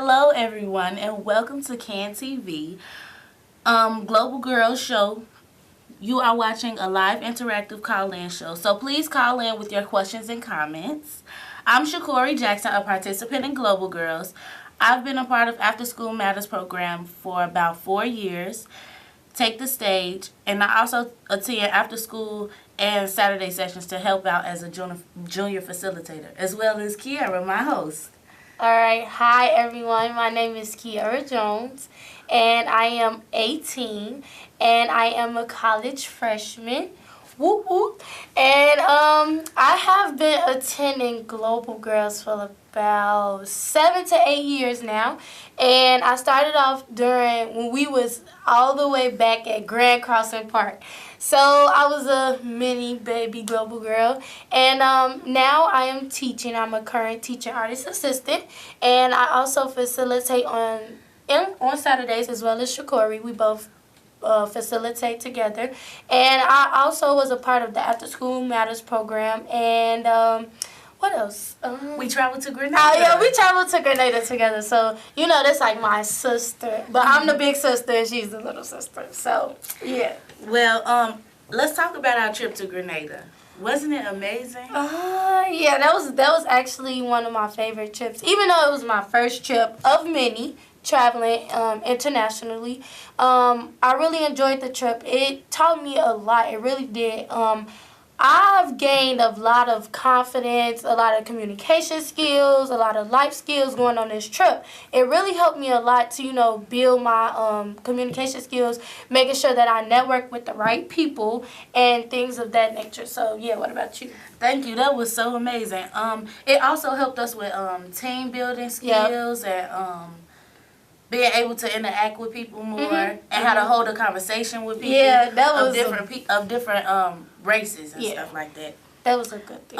Hello, everyone, and welcome to CAN TV, Global Girls Show. You are watching a live interactive call-in show, so please call in with your questions and comments. I'm Shakori Jackson, a participant in Global Girls. I've been a part of After School Matters program for about 4 years. Take the stage, and I also attend after school and Saturday sessions to help out as a junior facilitator, as well as Kiara, my host. Alright, hi everyone. My name is Kiara Jones, and I am 18, and I am a college freshman. Whoop whoop. And I have been attending Global Girls for about 7 to 8 years now, and I started off when we was all the way back at Grand Crossing Park. So I was a mini baby Global Girl, and now I am teaching. I'm a current teaching artist assistant, and I also facilitate on Saturdays as well as Shakori. We both facilitate together, and I also was a part of the After School Matters program. And what else? We traveled to Grenada. Oh yeah, we traveled to Grenada together. So that's like my sister, but I'm the big sister and she's the little sister. So yeah. Well, let's talk about our trip to Grenada. Wasn't it amazing? Yeah, that was actually one of my favorite trips. Even though it was my first trip of many traveling internationally, I really enjoyed the trip. It taught me a lot. It really did. I've gained a lot of confidence, a lot of communication skills, a lot of life skills going on this trip. It really helped me a lot to, build my communication skills, making sure that I network with the right people and things of that nature. So, yeah, what about you? Thank you. That was so amazing. It also helped us with team building skills and being able to interact with people more and how to hold a conversation with people of different races and stuff like that. That was a good thing.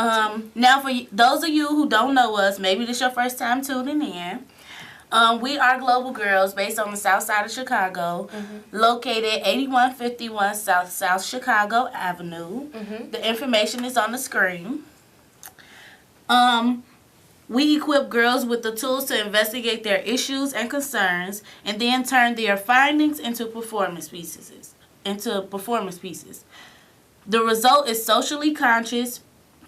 Now, for those of you who don't know us, maybe this is your first time tuning in. We are Global Girls based on the south side of Chicago, located 8151 South Chicago Avenue. The information is on the screen. We equip girls with the tools to investigate their issues and concerns and then turn their findings into performance pieces. The result is socially conscious,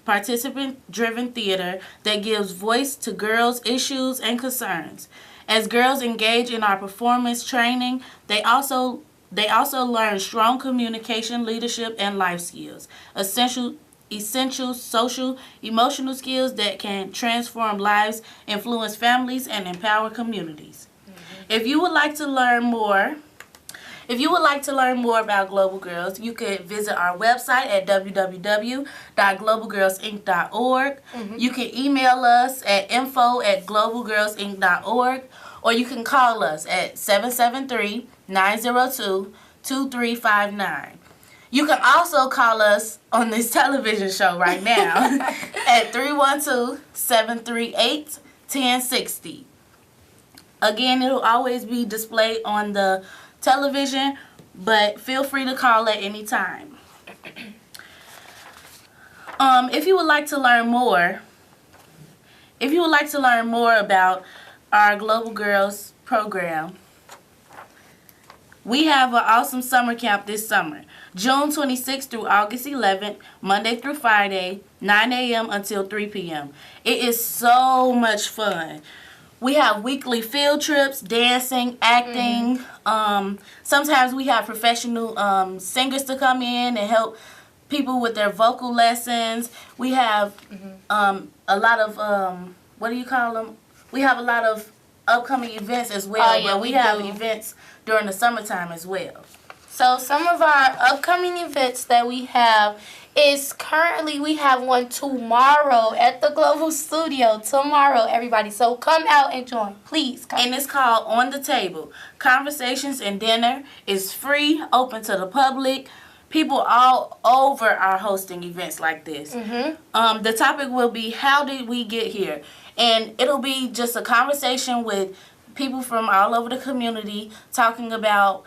participant-driven theater that gives voice to girls' issues and concerns. As girls engage in our performance training, they also learn strong communication, leadership, and life skills, essential social, emotional skills that can transform lives, influence families, and empower communities. If you would like to learn more about Global Girls, you could visit our website at www.globalgirlsinc.org. You can email us at info@globalgirlsinc.org, or you can call us at 773-902-2359. You can also call us on this television show right now at 312-738-1060. Again, it'll always be displayed on the television, but feel free to call at any time. If you would like to learn more about our Global Girls program, we have an awesome summer camp this summer. June 26th through August 11th, Monday through Friday, 9 a.m. until 3 p.m. It is so much fun. We have weekly field trips, dancing, acting. Sometimes we have professional singers to come in and help people with their vocal lessons. We have a lot of, what do you call them? We have a lot of upcoming events as well. But we have events during the summertime as well. So some of our upcoming events that we have is we have one tomorrow at the Global Studio. Tomorrow, everybody. So come out and join. Please come. And it's called On the Table. Conversations and Dinner is free, open to the public. People all over are hosting events like this. The topic will be, how did we get here? And it'll be just a conversation with people from all over the community talking about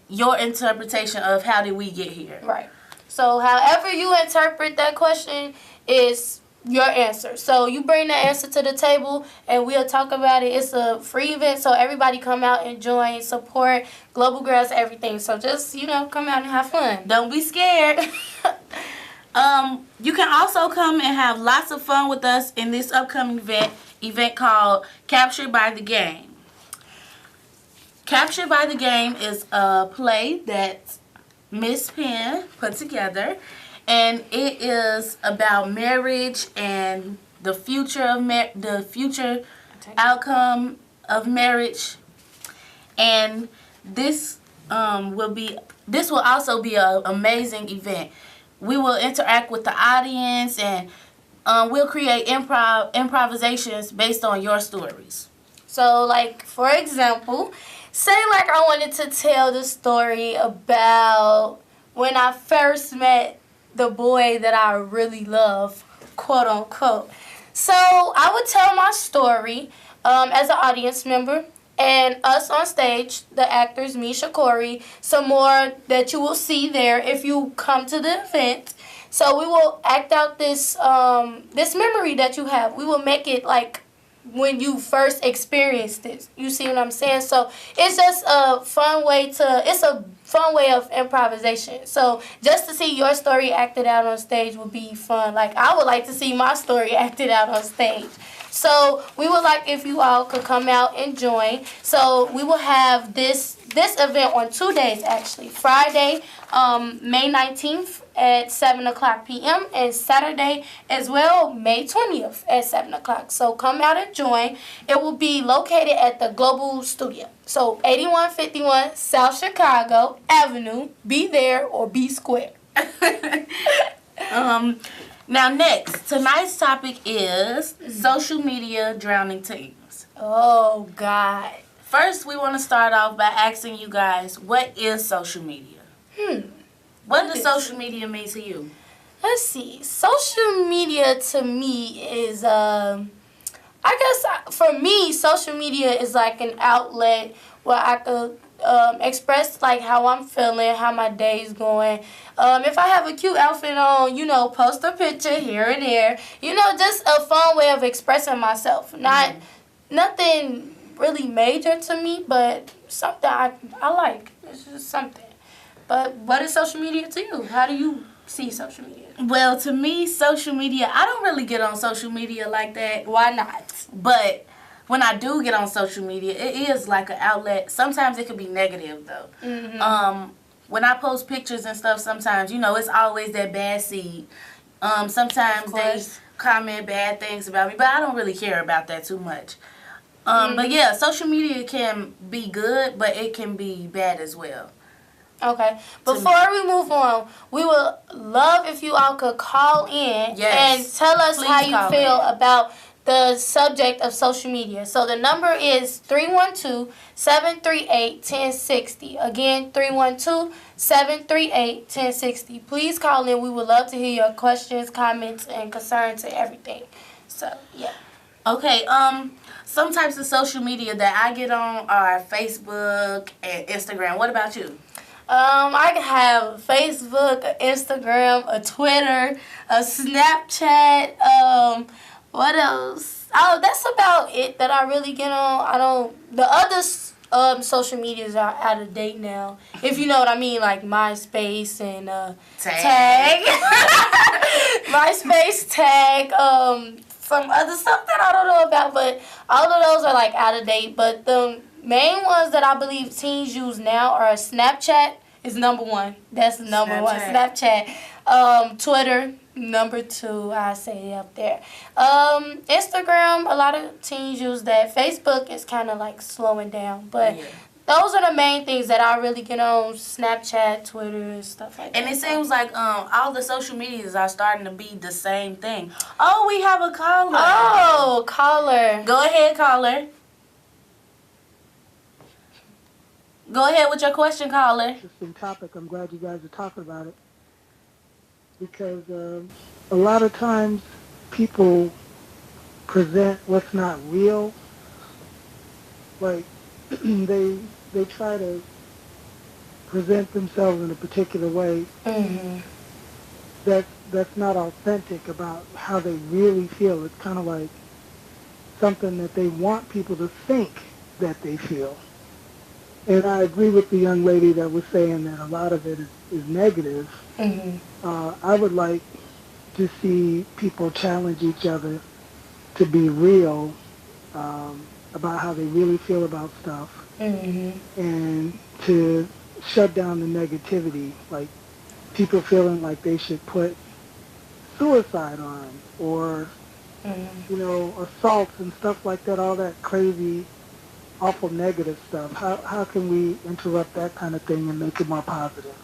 your interpretation of how did we get here. Right. So however you interpret that question is your answer. So you bring the answer to the table and we'll talk about it. It's a free event, so everybody come out and join, support Global Girls, everything. So just, come out and have fun. Don't be scared. You can also come and have lots of fun with us in this upcoming event called Captured by the Game. Captured by the Game is a play that Miss Penn put together, and it is about marriage and the future of the future outcome of marriage. And this will also be an amazing event. We will interact with the audience, and we'll create improvisations based on your stories. So, like, for example, say like I wanted to tell the story about when I first met the boy that I really love, quote unquote. So I would tell my story as an audience member, and us on stage, the actors, Misha, Corey, some more that you will see there if you come to the event. So we will act out this this memory that you have. We will make it like when you first experienced this. You see what I'm saying? So it's just a fun way of improvisation. So just to see your story acted out on stage would be fun. Like, I would like to see my story acted out on stage. So we would like if you all could come out and join. So we will have this event on 2 days, actually. Friday, May 19th at 7 o'clock p.m. and Saturday as well, May 20th at 7 o'clock. So come out and join. It will be located at the Global Studio. So 8151 South Chicago Avenue. Be there or be square. Now next, tonight's topic is social media drowning teens. Oh, God. First, we want to start off by asking you guys, what is social media? What does social media mean to you? Let's see. Social media to me is, I guess for me, social media is like an outlet where I could express like how I'm feeling, how my day's going. If I have a cute outfit on, post a picture here and there. Just a fun way of expressing myself. Nothing really major to me, but something I like. It's just something. But what is social media to you? How do you see social media? Well, to me, social media, I don't really get on social media like that. Why not? But when I do get on social media, it is like an outlet. Sometimes it could be negative, though. Mm-hmm. When I post pictures and stuff, sometimes, it's always that bad seed. Sometimes they comment bad things about me, but I don't really care about that too much. But yeah, social media can be good, but it can be bad as well. Okay. Before we move on, we would love if you all could call in and tell us how you feel about the subject of social media. So the number is 312-738-1060. Again, 312-738-1060. Please call in. We would love to hear your questions, comments, and concerns and everything. So, yeah. Okay, some types of social media that I get on are Facebook and Instagram. What about you? I have Facebook, a Instagram, a Twitter, a Snapchat. What else? Oh, that's about it that I really get on. The other social medias are out of date now. If you know what I mean, like MySpace and Tag. MySpace, Tag, some other stuff that I don't know about, but all of those are like out of date. But the main ones that I believe teens use now are Snapchat is number one. That's the number one. Snapchat. Twitter, number two, I say up there. Instagram, a lot of teens use that. Facebook is kind of like slowing down, but those are the main things that I really get on. Snapchat, Twitter, and stuff like that. And it seems like all the social medias are starting to be the same thing. Oh, we have a caller. Oh, caller. Go ahead, caller. Go ahead with your question, caller. Interesting topic. I'm glad you guys are talking about it. Because a lot of times people present what's not real. Like, they try to present themselves in a particular way. Mm-hmm. that's not authentic about how they really feel. It's kind of like something that they want people to think that they feel. And I agree with the young lady that was saying that a lot of it is negative. Mhm. I would like to see people challenge each other to be real about how they really feel about stuff, Mhm. and to shut down the negativity, like people feeling like they should put suicide on, or Mhm. assaults and stuff like that, all that crazy, awful negative stuff. How can we interrupt that kind of thing and make it more positive?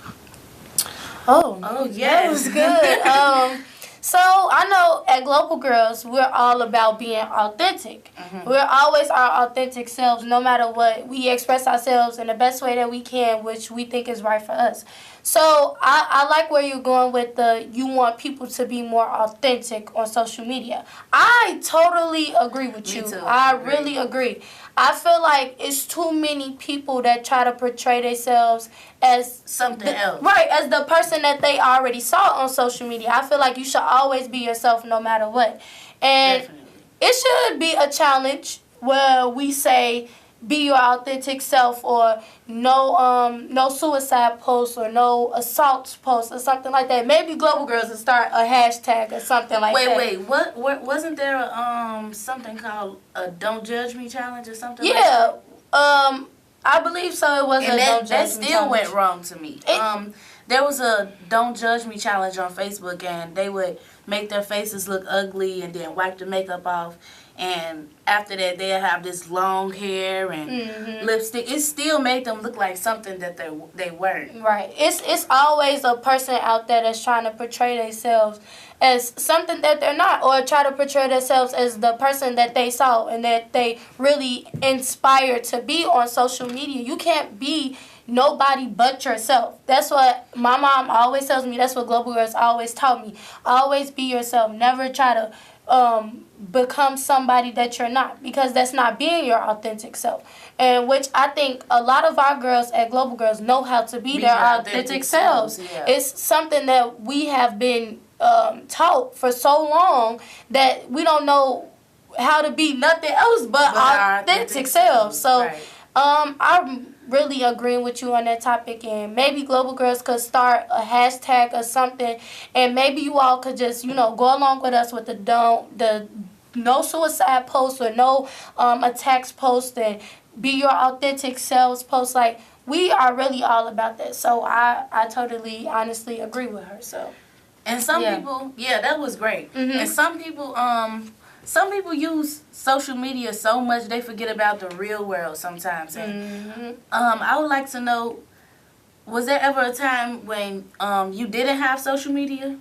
Oh, Oh, that yes. was good. So I know at Global Girls, we're all about being authentic. We're always our authentic selves, no matter what. We express ourselves in the best way that we can, which we think is right for us. So I like where you're going with you want people to be more authentic on social media. I totally agree with Me you. too. I Agree. really agree. I feel like it's too many people that try to portray themselves as Something else. Right, as the person that they already saw on social media. I feel like you should always be yourself no matter what. And Definitely. it should be a challenge where we say be your authentic self, or no suicide posts or no assaults posts or something like that. Maybe Global Girls will start a hashtag or something like that. Wait, what wasn't there something called a Don't Judge Me challenge or something like Yeah. that? I believe so. It was And a that Don't Judge Me still challenge. went wrong to me. There was a Don't Judge Me challenge on Facebook, and they would make their faces look ugly and then wipe the makeup off. And after that, they'll have this long hair and lipstick. It still made them look like something that they weren't. Right. It's always a person out there that's trying to portray themselves as something that they're not, or try to portray themselves as the person that they saw and that they really inspired to be on social media. You can't be nobody but yourself. That's what my mom always tells me. That's what Global Girls always taught me. Always be yourself. Never try to become somebody that you're not, because that's not being your authentic self. And which I think a lot of our girls at Global Girls know how to be their authentic selves. Yeah. It's something that we have been taught for so long that we don't know how to be nothing else but our authentic selves. So Right. I'm really agreeing with you on that topic, and maybe Global Girls could start a hashtag or something, and maybe you all could just, go along with us with the no suicide posts, or no attacks posts, and be your authentic selves posts. Like, we are really all about that. So I totally, honestly agree with her. So. And some Yeah. people, that was great. Mhm. And some people use social media so much they forget about the real world sometimes. And I would like to know, was there ever a time when you didn't have social media?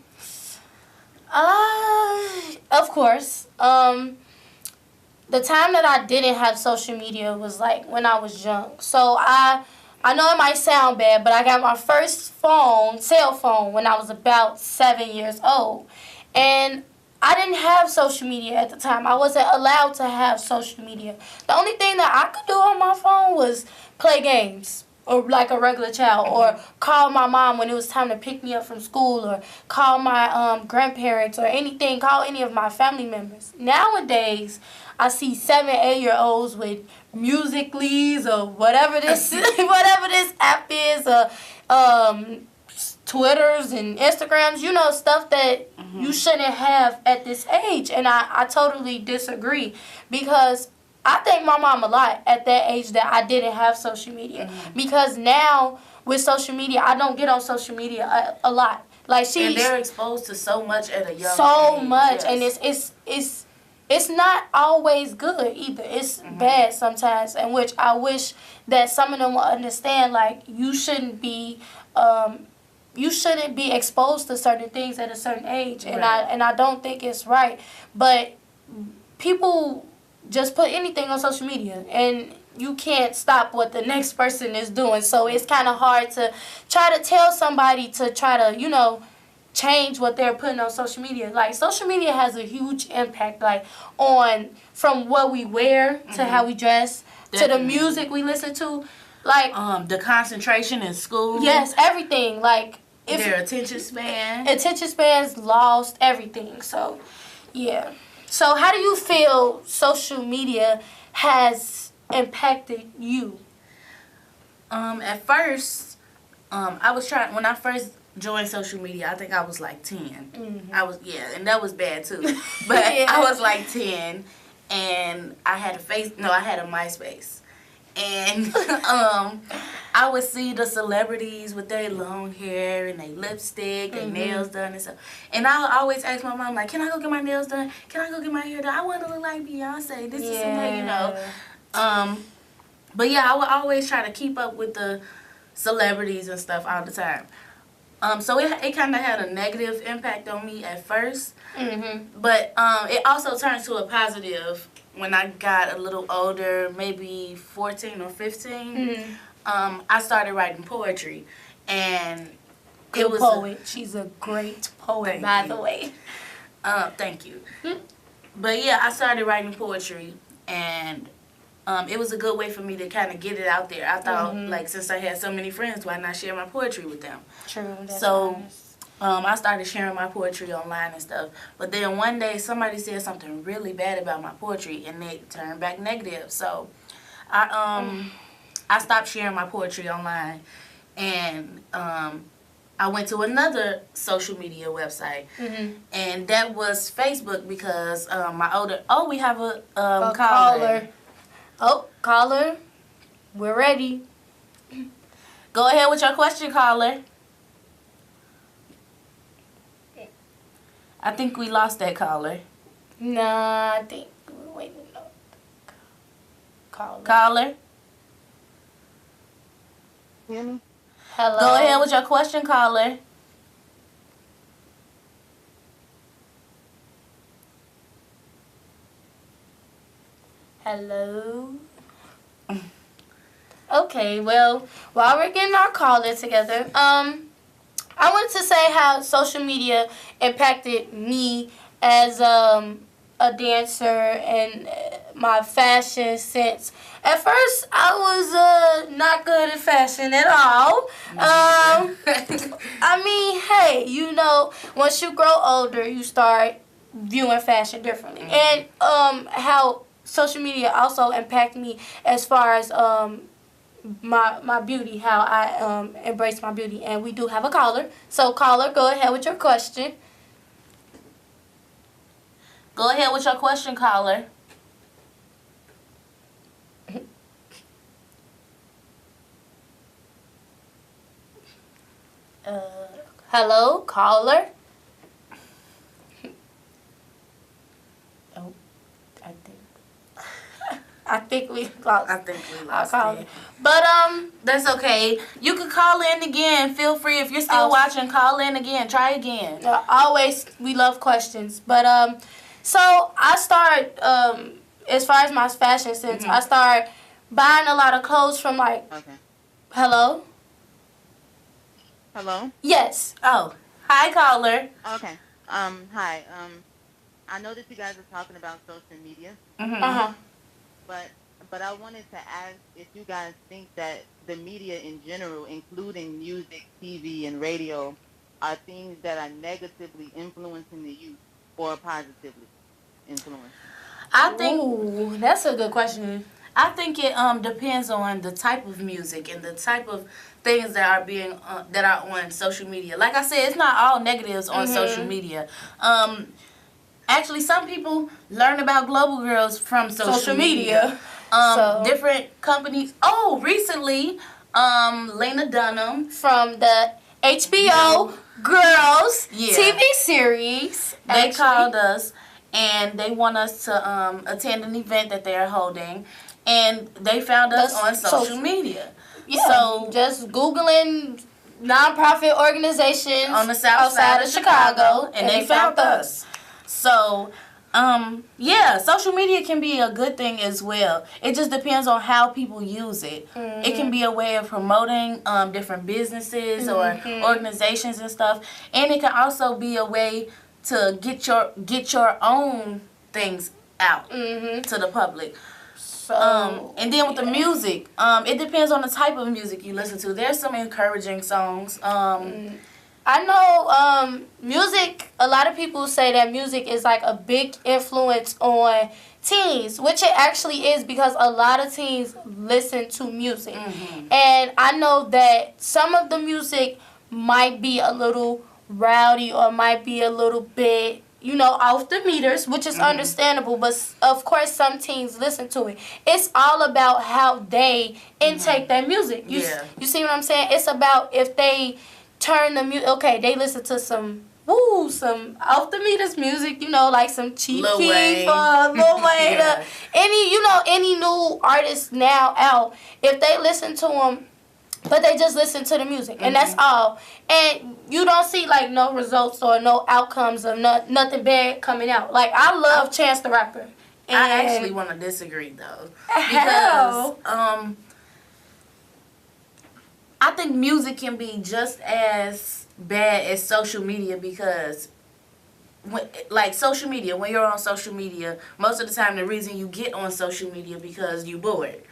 Of course. The time that I didn't have social media was like when I was young. So I know it might sound bad, but I got my first cell phone, when I was about 7 years old. And I didn't have social media at the time. I wasn't allowed to have social media. The only thing that I could do on my phone was play games, or like a regular child, or call my mom when it was time to pick me up from school, or call my grandparents, or anything, call any of my family members. Nowadays, I see 7, 8-year-olds with Musical.lys or whatever this app is, Twitters and Instagrams, stuff that you shouldn't have at this age. And I totally disagree, because I thank my mom a lot at that age that I didn't have social media. Because now with social media, I don't get on social media a lot. Like, And they're exposed to so much at a young age. so much, Yes. and it's not always good either. It's bad sometimes, and which I wish that some of them will understand. Like, you shouldn't be exposed to certain things at a certain age, and Right. I don't think it's right. But people just put anything on social media, and you can't stop what the next person is doing. So it's kind of hard to try to tell somebody to try to, change what they're putting on social media. Like, social media has a huge impact, like, on from what we wear to how we dress, to the Definitely. music we listen to. Like, The concentration in school. yes, everything. Like, their attention span. Attention spans lost everything. So, yeah. So, how do you feel social media has impacted you? At first, I was trying when I first joined social media. I think I was like 10. Mm-hmm. And that was bad too. But Yeah. I was like 10, and I had I had a MySpace. And I would see the celebrities with their long hair and their lipstick and nails done and stuff. And I would always ask my mom, like, can I go get my nails done? Can I go get my hair done? I want to look like Beyonce. This is that, you know. But yeah, I would always try to keep up with the celebrities and stuff all the time. So it kind of had a negative impact on me at first. But it also turned to a positive when I got a little older, maybe 14 or 15. I started writing poetry, and Good it was poet. She's a great poet, Thank by you. the way. Thank you. But yeah, I started writing poetry, and it was a good way for me to kind of get it out there. I thought, like, since I had so many friends, why not share my poetry with them? True. That's So, honest. I started sharing my poetry online and stuff. But then one day, somebody said something really bad about my poetry, and it turned back negative. So, I stopped sharing my poetry online, and I went to another social media website, and that was Facebook because we have a caller. Oh, caller. We're ready. Go ahead with your question, caller. I think we lost that caller. Nah, I think we're waiting on caller. Caller, Hear me? Hello. go ahead with your question, caller. Hello. Okay, well, while we're getting our caller together, I wanted to say how social media impacted me as a dancer and my fashion sense. At first, I was not good at fashion at all. I mean, hey, you know, once you grow older, you start viewing fashion differently. And how social media also impacted me as far as my beauty, how I embrace my beauty. And we do have a caller. So, caller, go ahead with your question. Go ahead with your question, caller. Hello, caller. Oh, I think we lost. I think we our lost caller. it. But That's okay. You can call in again. Feel free. If you're still watching, call in again. Try again. always we love questions. But so I start as far as my fashion sense, I start buying a lot of clothes from like. Okay. Hello. Hello? Yes. Oh, hi, caller. Okay. Hi. I know that you guys are talking about social media, but I wanted to ask if you guys think that the media in general, including music, TV, and radio, are things that are negatively influencing the youth or positively influencing? I think Ooh, that's a good question. it depends on the type of music and the type of things that are being that are on social media. Like I said, it's not all negatives on social media. Actually, some people learn about Global Girls from social media. So- Different companies. Oh, recently, Lena Dunham. From the HBO Girls Yeah. TV series. They actually. called us, and they want us to attend an event that they're holding, and they found us That's on social social- media. Yeah, So just Googling nonprofit organizations on the south side of Chicago, and they found us. So, yeah, social media can be a good thing as well. It just depends on how people use it. It can be a way of promoting different businesses or organizations and stuff, and it can also be a way to get your own things out to the public. So, And then with the music, it depends on the type of music you listen to. There's some encouraging songs. I know music, a lot of people say that music is like a big influence on teens, which it actually is because a lot of teens listen to music. And I know that some of the music might be a little rowdy or might be a little bit, you know, off the meters, which is understandable, but of course some teens listen to it. It's all about how they intake that music. You see what I'm saying? It's about if they turn the music, okay, they listen to some off the meters music, you know, like some Chief Lil Keef Wayne. or Lil Wayne, Yeah. any new artist now out, if they listen to them, but they just listen to the music, and that's all. And you don't see, like, no results or no outcomes or nothing bad coming out. Like, I love Chance the Rapper. And I actually want to disagree, though. How? Because I think music can be just as bad as social media because, social media, when you're on social media, most of the time the reason you get on social media because you bored.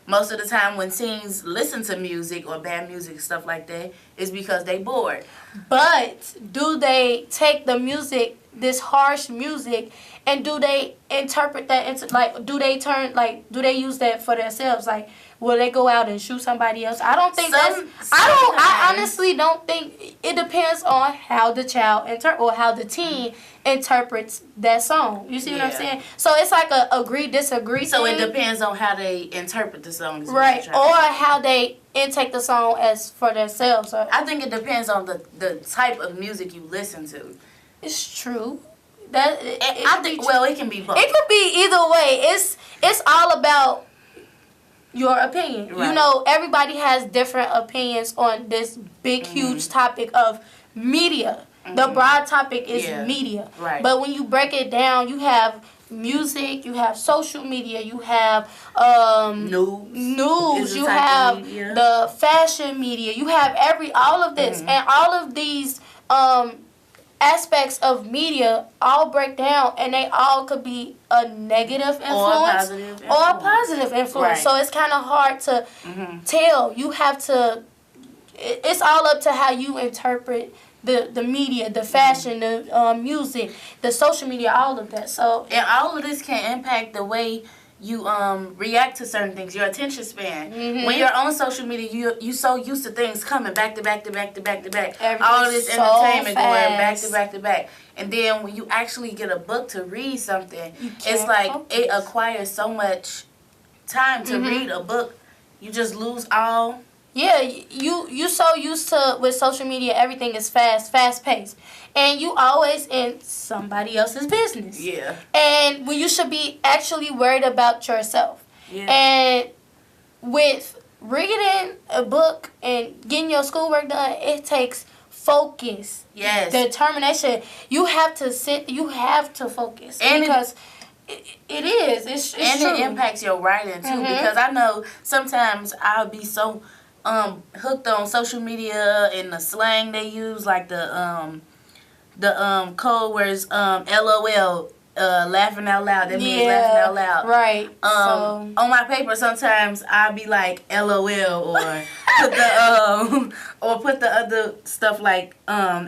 Most of the time when teens listen to music or bad music, stuff like that, is because they bored. But do they take the music, this harsh music, and do they interpret that into, like, do they use that for themselves? Like, will they go out and shoot somebody else? I don't think I honestly don't think, it depends on how the child or how the teen interprets that song. You see what I'm saying? So it's like a agree, disagree So thing. it depends on how they interpret the song. Right, or how they intake the song as for themselves. I think it depends on the type of music you listen to. It's true. That I think it can be both. It could be either way. It's all about your opinion. Right. You know, everybody has different opinions on this big, huge topic of media. The broad topic is media. Right. But when you break it down, you have music, you have social media, you have news, you have media. the fashion media, you have all of this, and all of these aspects of media all break down, and they all could be a negative influence or a positive influence. Right. So it's kind of hard to tell. You have to. It's all up to how you interpret the media, the fashion, the music, the social media, all of that. So and all of this can impact the way you react to certain things, your attention span. When you're on social media, you so used to things coming back to back to back to back to back. All of this so entertainment fast. going back to back to back. And then when you actually get a book to read something, it's can't like focus. it acquires so much time to read a book. You just lose all. yeah, you so used to with social media, everything is fast paced, and you always in somebody else's business. Yeah. And when you should be actually worried about yourself. Yeah. And with reading a book and getting your schoolwork done, it takes focus. Yes. Determination. You have to sit, you have to focus. And because it is. It's and true. it impacts your writing too, because I know sometimes I'll be so hooked on social media and the slang they use, like the code words LOL, laughing out loud. That means laughing out loud. Right. On my paper sometimes I'll be like LOL or put the other stuff like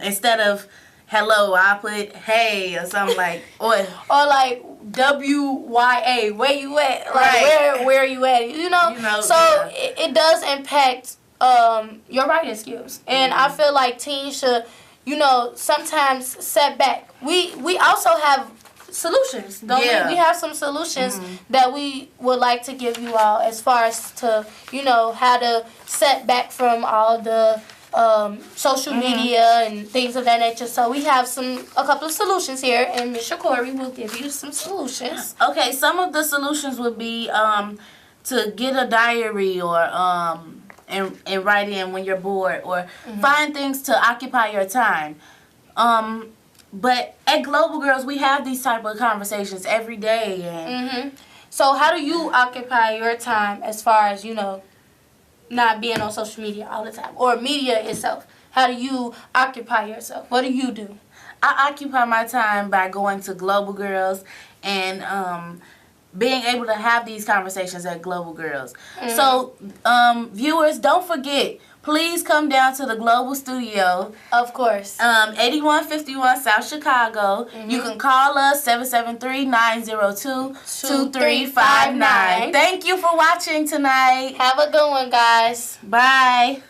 instead of hello I put hey or something like or like WYA, where you at? Like Right. where are you at? You know. So yeah. it does impact your writing skills, and I feel like teens should, sometimes set back. We also have solutions, don't Yeah. we have some solutions that we would like to give you all as far as to how to set back from all the social media and things of that nature. So we have a couple of solutions here, and Ms. Shakori will give you some solutions. Okay, some of the solutions would be to get a diary or and write in when you're bored or find things to occupy your time. But at Global Girls, we have these type of conversations every day. And So how do you occupy your time as far as, not being on social media all the time or media itself? How do you occupy yourself? What do you do? I occupy my time by going to Global Girls and being able to have these conversations at Global Girls. So, viewers, don't forget, please come down to the Global Studio, Of course. 8151 South Chicago. You can call us 773-902-2359. Thank you for watching tonight. Have a good one, guys. Bye.